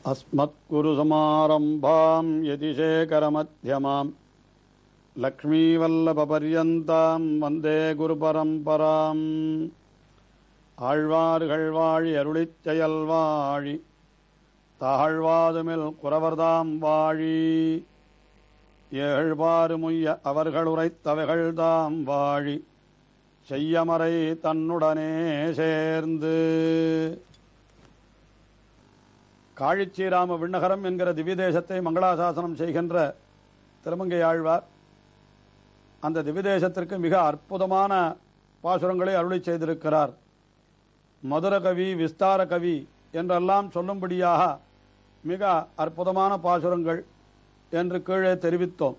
அஸ்மத்குருசமாரம்பாம் யதிசேகரமத்யமாம் லக்ஷ்மீவல்லபபர்யந்தாம் வந்தே குருபரம்பராம். ஆழ்வார்கள் வாழி அருளிச் செயல் வாழி தாழ்வாதுமில் குறவர்தாம் வாழி ஏழ்வாறு முய்ய அவர்கள் உரைத்தவைகள்தாம் வாழி செய்யமறை தன்னுடனே சேர்ந்து. காழிச்சீராம விண்ணகரம் என்கிற திவ்ய தேசத்தை மங்களாசாசனம் செய்கின்ற திருமங்கை ஆழ்வார் அந்த திவ்ய தேசத்திற்கு மிக அற்புதமான பாசுரங்களை அருளி செய்திருக்கிறார். மதுர கவி, விஸ்தார கவி என்றெல்லாம் சொல்லும்படியாக மிக அற்புதமான பாசுரங்கள் என்று கீழே தெரிவித்தோம்.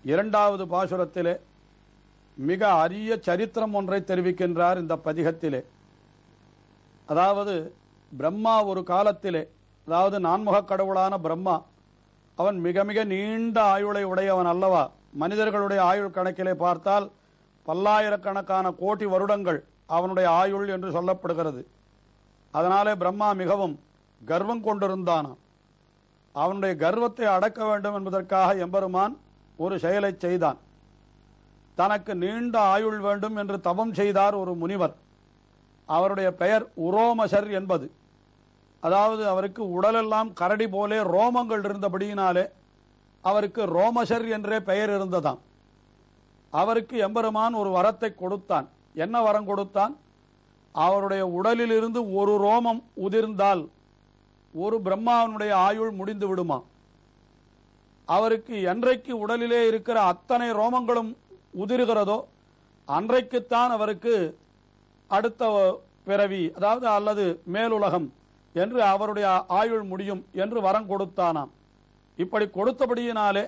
இரண்டாவது பாசுரத்திலே மிக அரிய சரித்திரம் ஒன்றை தெரிவிக்கின்றார் இந்த பதிகத்திலே. அதாவது பிரம்மா ஒரு காலத்திலே, அதாவது நான்முகக் கடவுளான பிரம்மா, அவன் மிக மிக நீண்ட ஆயுளை உடையவன் அல்லவா. மனிதர்களுடைய ஆயுள் கணக்கிலே பார்த்தால் பல்லாயிரக்கணக்கான கோடி வருடங்கள் அவனுடைய ஆயுள் என்று சொல்லப்படுகிறது. அதனாலே பிரம்மா மிகவும் கர்வம் கொண்டிருந்தானாம். அவனுடைய கர்வத்தை அடக்க வேண்டும் என்பதற்காக எம்பெருமான் ஒரு செயலை செய்தான். தனக்கு நீண்ட ஆயுள் வேண்டும் என்று தவம் செய்தார் ஒரு முனிவர். அவருடைய பெயர் உரோமசர் என்பது. அதாவது அவருக்கு உடலெல்லாம் கரடி போலே ரோமங்கள் இருந்தபடியினாலே அவருக்கு ரோமசர் என்றே பெயர் இருந்ததாம். அவருக்கு எம்பெருமான் ஒரு வரத்தை கொடுத்தான். என்ன வரம் கொடுத்தான்? அவருடைய உடலில் இருந்து ஒரு ரோமம் உதிர்ந்தால் ஒரு பிரம்மாவனுடைய ஆயுள் முடிந்து விடுமா. அவருக்கு என்றைக்கு உடலிலே இருக்கிற அத்தனை ரோமங்களும் உதிர்கிறதோ அன்றைக்குத்தான் அவருக்கு அடுத்த பிறவி, அதாவது அல்லது மேலுலகம் என்று அவருடைய ஆயுள் முடியும் என்று வரம் கொடுத்தானாம். இப்படி கொடுத்தபடியினாலே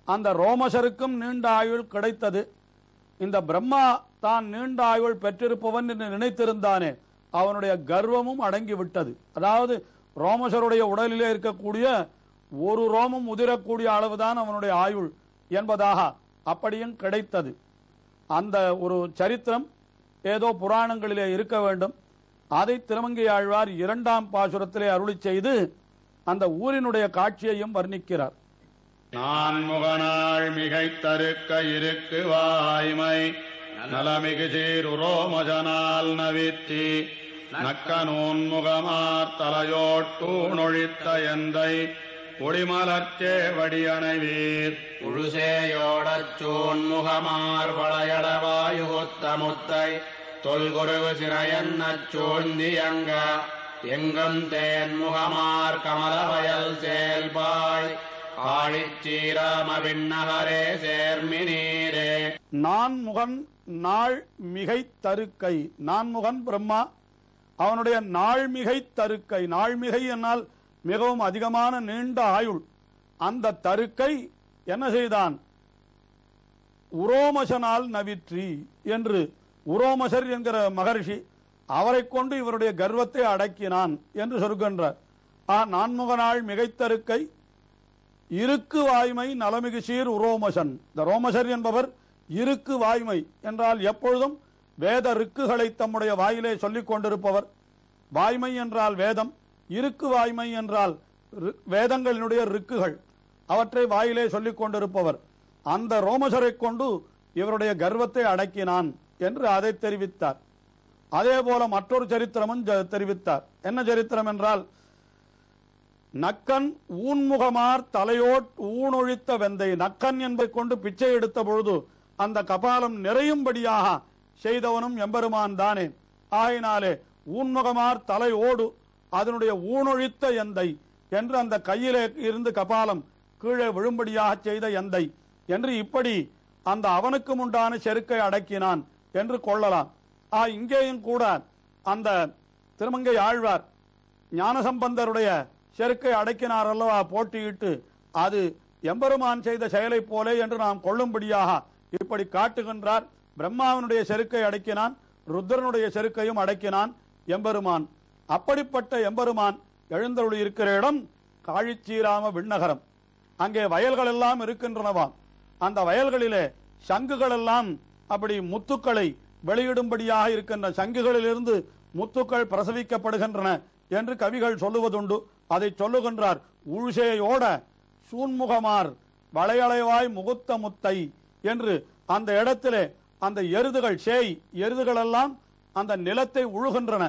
அந்த ரோமசருக்கும் நீண்ட ஆயுள் கிடைத்தது. இந்த பிரம்மா தான் நீண்ட ஆயுள் பெற்றிருப்பவன் என்று நினைத்திருந்தானே, அவனுடைய கர்வமும் அடங்கிவிட்டது. அதாவது ரோமசருடைய உடலிலே இருக்கக்கூடிய ஒரு ரோமம் உதிரக்கூடிய அளவுதான் அவனுடைய ஆயுள் என்பதாக அப்படியும் கிடைத்தது. அந்த ஒரு சரித்திரம் ஏதோ புராணங்களிலே இருக்க வேண்டும். அதை திருமங்கை ஆழ்வார் இரண்டாம் பாசுரத்திலே அருளி செய்து அந்த ஊரினுடைய காட்சியையும் வர்ணிக்கிறார். நான்முகனாள் மிகை தருக்க இருக்கு வாய்மை நலமிகு சீருரோமஜனால் நவித்தி நக்க நூன்முகமார் தலையோட்டூணொழித்த எந்தை பொடிமலர்ச்சே வடியணைவீர் உழுசேயோடச் சூன்முகமார் வளையடவாயுத்த முத்தை தொல்குருவு சிறையன்னச் சூழ்ந்தியங்க எங்கும் தேன்முகமார் கமலவயல் செயல்பாய் காழிச்சீராம விண்ணகரே சேர்மினீரே. நான்முகன் நாள் மிகை தருக்கை. நான்முகன் பிரம்மா, அவனுடைய நாள் மிகை தருக்கை. நாள் மிகை என்னால் மிகவும் அதிகமான நீண்ட ஆயுள். அந்த தருக்கை என்ன செய்தான்? உரோமசனால் நவிற்றி என்று உரோமசர் என்கிற மகர்ஷி அவரை கொண்டு இவருடைய கர்வத்தை அடக்கினான் என்று சொல்கின்றார். நான்முகனாள் மிகைத்தருக்கை இருக்கு வாய்மை நலமிகு சீர் உரோமசன். இந்த ரோமசர் என்பவர் இருக்கு வாய்மை என்றால் எப்பொழுதும் வேத ருக்குகளை தம்முடைய வாயிலே சொல்லிக் கொண்டிருப்பவர். வாய்மை என்றால் வேதம், இருக்கு வாய்மை என்றால் வேதங்களினுடைய ருக்குகள், அவற்றை வாயிலே சொல்லிக் கொண்டிருப்பவர். அந்த ரோமசரை கொண்டு இவருடைய கர்வத்தை அடக்கினான் என்று அதை தெரிவித்தார். அதே போல மற்றொரு சரித்திரமும் தெரிவித்தார். என்ன சரித்திரம் என்றால், நக்கன் ஊன்முகமார் தலையோட் ஊனொழித்த வெந்தை. நக்கன் என்பதை கொண்டு பிச்சை எடுத்த பொழுது அந்த கபாலம் நிறையும்படியாக செய்தவனும் எம்பெருமான் தானே. ஆயினாலே ஊன்முகமார் தலையோடு அதனுடைய ஊனொழித்த எந்தை என்று அந்த கையிலே இருந்து கபாலம் கீழே விழும்படியாக செய்த எந்தை என்று இப்படி அந்த அவனுக்கும் உண்டான செருக்கை அடக்கினான் என்று கொள்ளலாம். இங்கேயும் கூட அந்த திருமங்கை ஆழ்வார் ஞானசம்பந்தருடைய செருக்கை அடக்கினார் அல்லவா போட்டியிட்டு, அது எம்பெருமான் செய்த செயலை போலே என்று நாம் கொள்ளும்படியாக இப்படி காட்டுகின்றார். பிரம்மாவனுடைய செருக்கை அடக்கினான், ருத்ரனுடைய செருக்கையும் அடக்கினான் எம்பெருமான். அப்படிப்பட்ட எம்பெருமான் எழுந்தருளி இருக்கிற இடம் காழிச்சீராம விண்ணகரம். அங்கே வயல்கள் எல்லாம் இருக்கின்றனவாம். அந்த வயல்களிலே சங்குகள் எல்லாம் அப்படி முத்துக்களை வெளியிடும்படியாக இருக்கின்ற சங்குகளிலிருந்து முத்துக்கள் பிரசவிக்கப்படுகின்றன என்று கவிகள் சொல்லுவதுண்டு. அதை சொல்லுகின்றார். உழுசேயோட சூன்முகமார் வளையளைவாய் முகுத்த முத்தை என்று அந்த இடத்திலே அந்த எருதுகள் எருதுகள் எல்லாம் அந்த நிலத்தை உழுகின்றன.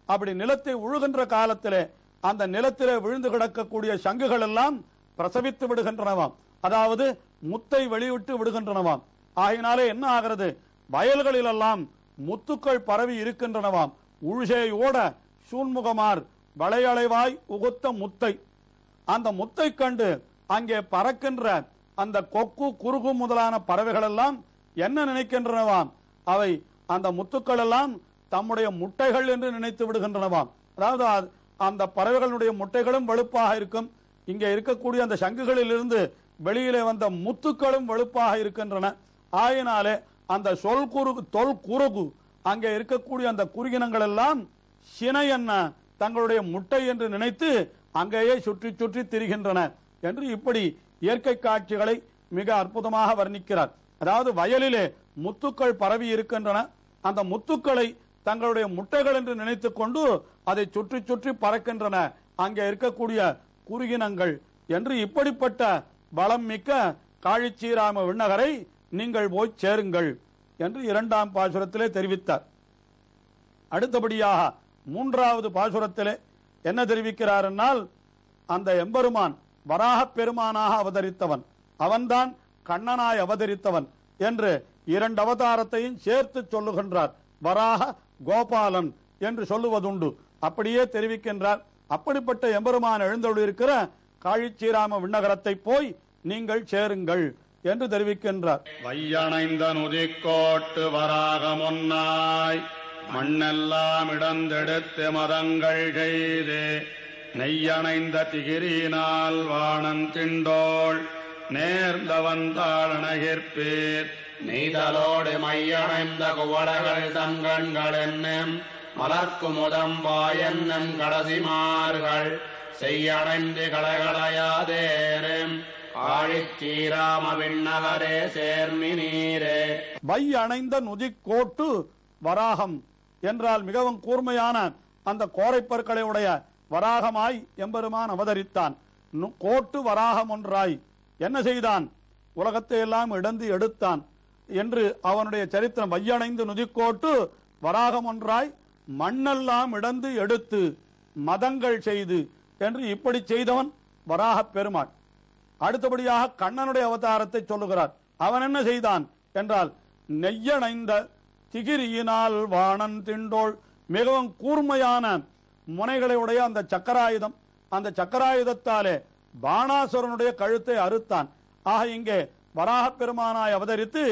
அப்படி நிலத்தை உழுகின்ற காலத்திலே அந்த நிலத்திலே விழுந்து கிடக்கக்கூடிய சங்குகள் எல்லாம் பிரசவித்து விடுகின்றனவாம். அதாவது முத்தை வெளிவிட்டு விடுகின்றனவாம். ஆகினாலே என்ன ஆகிறது? வயல்களிலெல்லாம் முத்துக்கள் பரவி இருக்கின்றனவாம். உழுசேயோட சூன்முகமார் வளையளைவாய் உகுத்த முத்தை. அந்த முத்தை கண்டு அங்கே பறக்கின்ற அந்த கொக்கு குறுகு முதலான பறவைகள் எல்லாம் என்ன நினைக்கின்றனவாம்? அவை அந்த முத்துக்கள் எல்லாம் தம்முடைய முட்டைகள் என்று நினைத்து விடுகின்றனவாம். அதாவது அந்த பறவைகளுடைய முட்டைகளும் வெளுப்பாக இருக்கும். இங்கே இருக்கக்கூடிய அந்த சங்குகளில் இருந்து வெளியிலே வந்த முத்துக்களும் வெளுப்பாக இருக்கின்றன. ஆயினாலே அந்த தொல் குறுகு அங்கே இருக்கக்கூடிய அந்த குறுகினங்கள் எல்லாம் சினை என்ன தங்களுடைய முட்டை என்று நினைத்து அங்கேயே சுற்றி சுற்றி திரிகின்றன என்று இப்படி இயற்கை காட்சிகளை மிக அற்புதமாக வர்ணிக்கிறார். அதாவது வயலிலே முத்துக்கள் பரவி இருக்கின்றன. அந்த முத்துக்களை தங்களுடைய முட்டைகள் என்று நினைத்துக் கொண்டு அதை சுற்றி சுற்றி பறக்கின்றன அங்கே இருக்கக்கூடிய குறுகினங்கள் என்று. இப்படிப்பட்ட பலம் மிக்க காழிச்சீராம விண்ணகரை நீங்கள் போய் சேருங்கள் என்று 2ஆம் பாசுரத்திலே தெரிவித்தார். அடுத்தபடியாக 3வது பாசுரத்திலே என்ன தெரிவிக்கிறார் என்னால், அந்த எம்பெருமான் வராக பெருமானாக அவதரித்தவன், அவன்தான் கண்ணனாய் அவதரித்தவன் என்று 2 அவதாரத்தையும் சேர்த்து சொல்லுகின்றார். வராக கோபாலன் என்று சொல்லுவதுண்டு. அப்படியே தெரிவிக்கின்றார். அப்படிப்பட்ட எம்பெருமான் எழுந்தருளிருக்கிற காழிச்சீராம விண்ணகரத்தை போய் நீங்கள் சேருங்கள் என்று தெரிவிக்கின்றார். வையணைந்த நுதிக்கோட்டு வராக முன்னாய் மண்ணெல்லாம் இடந்தெடுத்து மதங்கள் செய்து நெய்யணைந்த திகிரினால் வாணன் திண்டோள் நேர்ந்தவன் தாழனகிற்பீர் நெய்தலோடு மையணைந்த குவடகள் தங்கண்கள் என்னும் மலர்க்கு முதம்பாயன்னும் கடைசிமார்கள் செய்யணைந்து களைகளையாதேரும் ஆழிச்சீராம விண்ணகரே சேர்மி நீரே. வை அணைந்த நுதிக்கோட்டு வராகம் என்றால் மிகவும் கூர்மையான அந்த கோரைப்பற்களை உடைய வராகமாய் எம்பெருமான் அவதரித்தான். கோட்டு வராகம் ஒன்றாய் என்ன செய்தான்? உலகத்தை எல்லாம் இடந்து எடுத்தான் என்று அவனுடைய சரித்திரம். வையணைந்து நுதிக்கோட்டு வராகம் ஒன்றாய் மண்ணெல்லாம் இடந்து எடுத்து மதங்கள் செய்து என்று இப்படி செய்தவன் வராக பெருமாள். அடுத்தபடியாக கண்ணனுடைய அவதாரத்தை சொல்லுகிறார். அவன் என்ன செய்தான் என்றால், நெய்யணைந்த திகிரியினால் வாணன் திண்டோள், மிகவும் கூர்மையான முனைகளை உடைய அந்த சக்கராயுதம், அந்த சக்கராயுதத்தாலே பாணாசுரனுடைய கழுத்தை அறுத்தான். ஆக இங்கே வராக பெருமானாய் அவதரித்து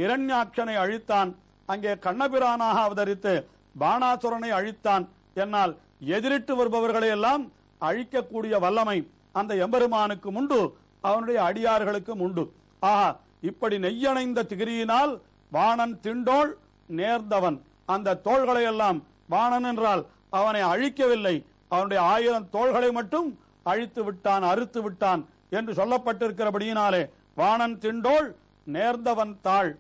இரண்யாட்சனை அழித்தான். அங்கே கண்ணபிரானாக அவதரித்து பாணாசுரனை அழித்தான். என்னால் எதிரிட்டு வருபவர்களை எல்லாம் அழிக்கக்கூடிய வல்லமை அந்த எம்பெருமானுக்கு உண்டு, அவனுடைய அடியார்களுக்கும் உண்டு. ஆஹா, இப்படி நெய்யணைந்த திகிரியினால் வாணன் திண்டோள் நேர்ந்தவன், அந்த தோள்களை எல்லாம், வாணன் என்றால் அவனை அழிக்கவில்லை, அவனுடைய 1000 தோள்களை மட்டும் அழித்து விட்டான், அறுத்து விட்டான் என்று சொல்லப்பட்டிருக்கிறபடியினாலே வாணன் திண்டோள் நேர்ந்தவன் தாள்.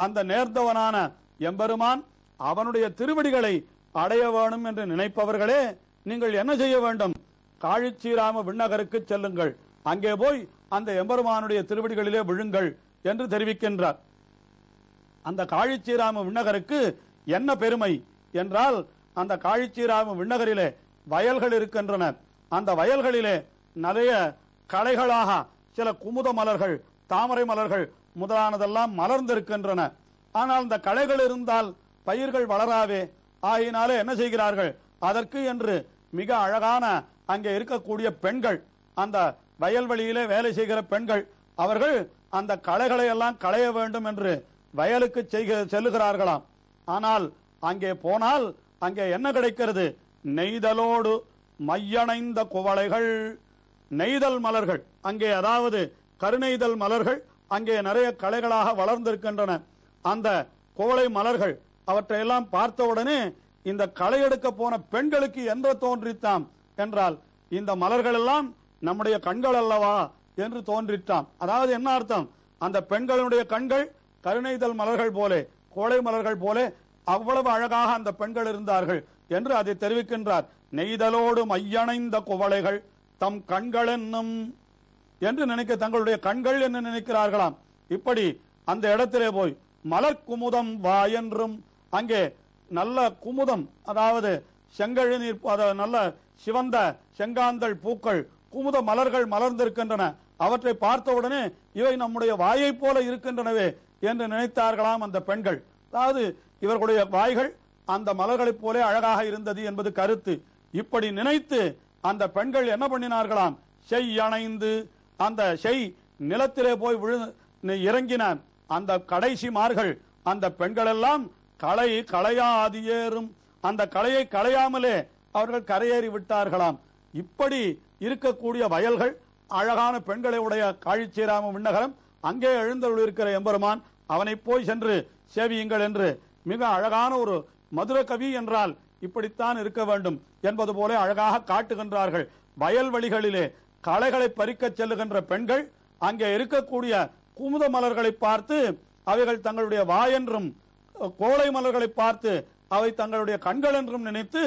அந்த நேர்ந்தவனான எம்பெருமான் அவனுடைய திருவடிகளை அடைய வேணும் என்று நினைப்பவர்களே நீங்கள் என்ன செய்ய வேண்டும்? காழிச்சீராம விண்ணகருக்கு செல்லுங்கள், அங்கே போய் அந்த எம்பெருமானுடைய திருவடிகளிலே விழுங்கள் என்று தெரிவிக்கின்றார். அந்த காழிச்சீராம விண்ணகருக்கு என்ன பெருமை என்றால், அந்த காழிச்சீராம விண்ணகரிலே வயல்கள் இருக்கின்றன. அந்த வயல்களிலே நிறைய களைகளாக சில குமுத மலர்கள், தாமரை மலர்கள் முதலானதெல்லாம் மலர்ந்திருக்கின்றன. ஆனால் அந்த களைகள் இருந்தால் பயிர்கள் வளராவே. ஆகினாலே என்ன செய்கிறார்கள்? அதற்கு என்று மிக அழகான அங்கே இருக்கக்கூடிய பெண்கள், அந்த வயல்வெளியிலே வேலை செய்கிற பெண்கள், அவர்கள் அந்த களைகளை எல்லாம் களைய வேண்டும் என்று வயலுக்கு செல்லுகிறார்களாம். ஆனால் அங்கே போனால் அங்கே என்ன கிடைக்கிறது? நெய்தலோடு மையணைந்த குவளைகள், நெய்தல் மலர்கள் அங்கே, அதாவது கருநெய்தல் மலர்கள் அங்கே நிறைய களைகளாக வளர்ந்திருக்கின்றன. அந்த குவளை மலர்கள் அவற்றையெல்லாம் பார்த்தவுடனே இந்த களை எடுக்க போன பெண்களுக்கு என்ன தோன்றித்தாம் என்றால், இந்த மலர்கள் எல்லாம் நம்முடைய கண்கள் அல்லவா என்று தோன்றிட்டாம். அதாவது என்ன அர்த்தம்? அந்த பெண்களுடைய கண்கள் கருணைதல் மலர்கள் போலே, கோளை மலர்கள் போலே அவ்வளவு அழகாக அந்த பெண்கள் இருந்தார்கள். என்று அதை தெரிவிக்கின்றார். நெய்தலோடு மையணைந்த குவளைகள் தம் கண்கள் என்னும் என்று நினைக்க தங்களுடைய கண்கள் என்று நினைக்கிறார்களாம். இப்படி அந்த இடத்திலே போய் மலர் குமுதம் வா என்றும் அங்கே நல்ல குமுதம், அதாவது செங்கழு நீர், நல்ல சிவந்த செங்காந்தள் பூக்கள், குமுத மலர்கள் மலர்ந்திருக்கின்றன. அவற்றை பார்த்தவுடனே இவை நம்முடைய வாயை போல இருக்கின்றனவே என்று நினைத்தார்களாம் அந்த பெண்கள். அதாவது இவர்களுடைய வாய்கள் அந்த மலர்களைப் போல அழகாக இருந்தது என்பது கருத்து. இப்படி நினைத்து அந்த பெண்கள் என்ன பண்ணினார்களாம், செய் அணைந்து அந்த செய் நிலத்திலே போய் இறங்கின அந்த கடைசி மார்கள் அந்த பெண்கள் எல்லாம் களையாது ஏறும், அந்த களையை களையாமலே அவர்கள் கரையேறி விட்டார்களாம். இப்படி இருக்கக்கூடிய வயல்கள், அழகான பெண்களை உடைய காழிச்சீராம விண்ணகரம், அங்கே எழுந்தருள் இருக்கிற எம்பெருமான், அவனை போய் சென்று சேவியுங்கள் என்று மிக அழகான ஒரு மதுர கவி என்றால் இப்படித்தான் இருக்க வேண்டும் என்பது போல அழகாக காட்டுகின்றார்கள். வயல்வெளிகளிலே களைகளை பறிக்க செல்லுகின்ற பெண்கள் அங்கே இருக்கக்கூடிய குமுத மலர்களை பார்த்து அவைகள் தங்களுடைய வாயென்றும், கோளை மலர்களை பார்த்து அவை தங்களுடைய கண்கள் என்றும் நினைத்து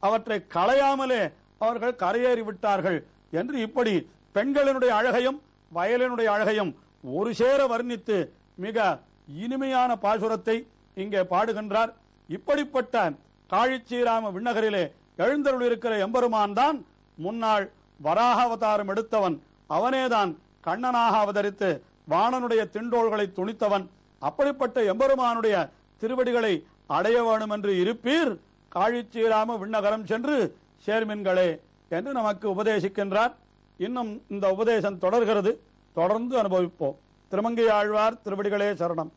அவற்றை களையாமலே அவர்கள் கரையேறி விட்டார்கள் என்று இப்படி பெண்களினுடைய அழகையும் வயலினுடைய அழகையும் ஒரு சேர வர்ணித்து மிக இனிமையான பாசுரத்தை இங்கே பாடுகின்றார். இப்படிப்பட்ட காழிச்சீராம விண்ணகரிலே எழுந்தருள் இருக்கிற எம்பெருமான் தான் முன்னாள் வராக அவதாரம் எடுத்தவன். அவனேதான் கண்ணனாக அவதரித்து வாணனுடைய திண்டோள்களை துணித்தவன். அப்படிப்பட்ட எம்பெருமானுடைய திருவடிகளை அடைய வேண்டும் என்று இருப்பீர், காழிச்சீராம விண்ணகரம் சென்று சேர்மின்களே என்று நமக்கு உபதேசிக்கின்றார். இன்னும் இந்த உபதேசம் தொடர்கிறது, தொடர்ந்து அனுபவிப்போம். திருமங்கை ஆழ்வார் திருவடிகளே சரணம்.